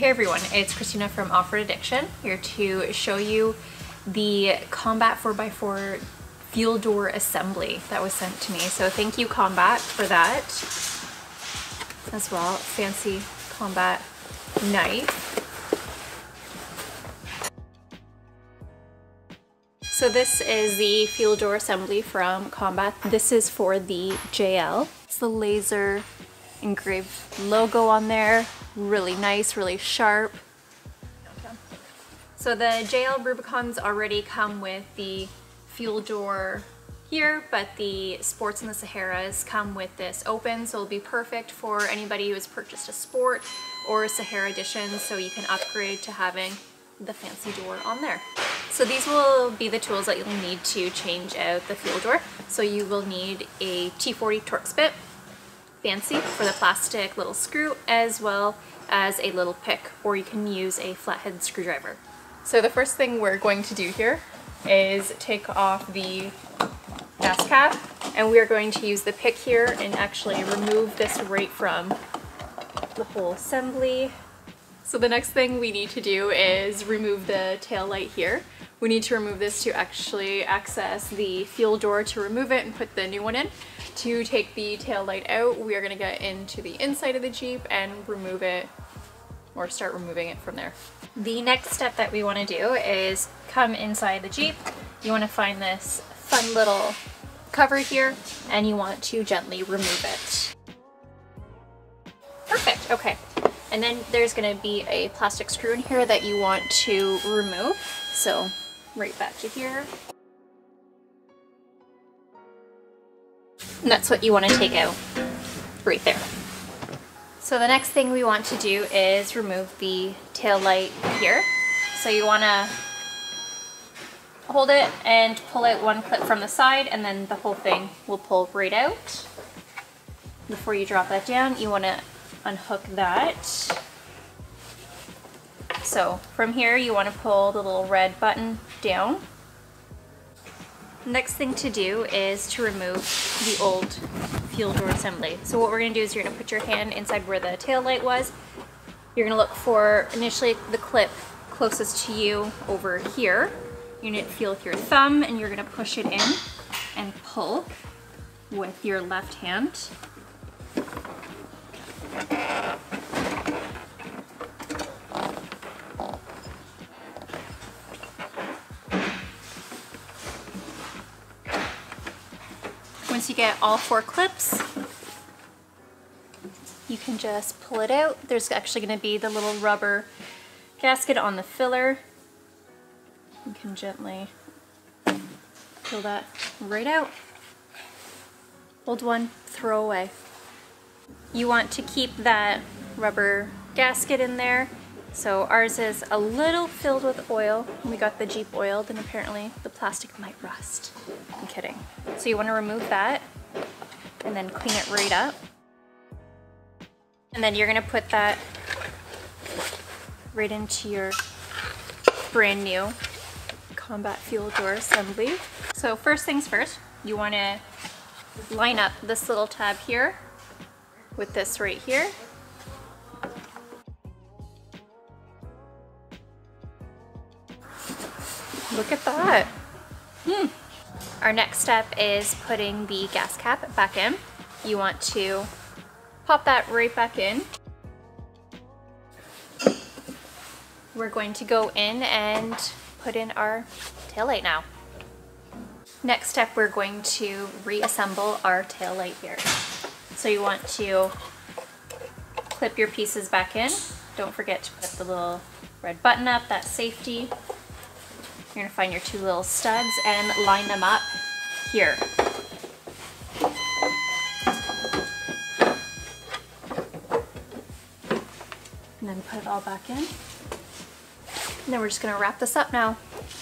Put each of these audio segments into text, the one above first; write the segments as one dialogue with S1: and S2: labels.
S1: Hey everyone, it's Christina from Off-Road Addiction, here to show you the Combat 4x4 fuel door assembly that was sent to me. So thank you Combat for that as well. Fancy Combat knife. So this is the fuel door assembly from Combat. This is for the JL. It's the laser engraved logo on there. Really nice, really sharp. So the JL Rubicons already come with the fuel door here, but the Sports and the Saharas come with this open, so it'll be perfect for anybody who has purchased a Sport or a Sahara edition, so you can upgrade to having the fancy door on there. So these will be the tools that you'll need to change out the fuel door. So you will need a T40 Torx bit, fancy for the plastic little screw, as well as a little pick, or you can use a flathead screwdriver. So the first thing we're going to do here is take off the gas cap, and we are going to use the pick here and actually remove this right from the whole assembly. So the next thing we need to do is remove the tail light here. We need to remove this to actually access the fuel door to remove it and put the new one in. To take the tail light out, we are going to get into the inside of the Jeep and remove it, or start removing it from there. The next step that we want to do is come inside the Jeep. You want to find this fun little cover here, and you want to gently remove it. Perfect, okay. And then there's going to be a plastic screw in here that you want to remove. So right back to here. And that's what you want to take out right there. So the next thing we want to do is remove the tail light here. So you want to hold it and pull out one clip from the side, and then the whole thing will pull right out. Before you drop that down, you want to unhook that. So from here you want to pull the little red button down. Next thing to do is to remove the old fuel door assembly. So what we're going to do is you're going to put your hand inside where the tail light was. You're going to look for initially the clip closest to you over here. You're going to feel with your thumb, and you're going to push it in and pull with your left hand. Once you get all 4 clips, you can just pull it out. There's actually going to be the little rubber gasket on the filler. You can gently pull that right out. Old one, throw away. You want to keep that rubber gasket in there. So ours is a little filled with oil. We got the Jeep oiled, and apparently the plastic might rust. I'm kidding. So you want to remove that and then clean it right up. And then you're going to put that right into your brand new Combat fuel door assembly. So first things first, you want to line up this little tab here with this right here. Look at that. Our next step is putting the gas cap back in. You want to pop that right back in. We're going to go in and put in our taillight now. Next step, we're going to reassemble our taillight here. So you want to clip your pieces back in. Don't forget to put the little red button up, that's safety. You're going to find your 2 little studs and line them up here. And then put it all back in. And then we're just going to wrap this up now.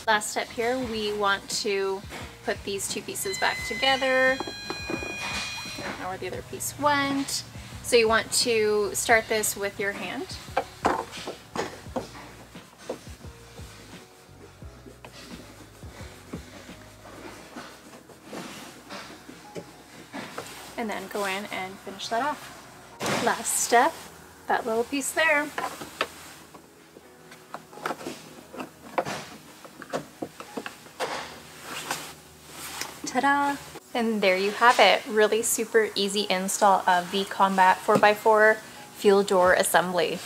S1: Last step here, we want to put these 2 pieces back together. I don't know where the other piece went. So you want to start this with your hand. And then go in and finish that off. Last step, that little piece there.
S2: Ta-da!
S1: And there you have it. Really super easy install of the Combat 4x4 fuel door assembly.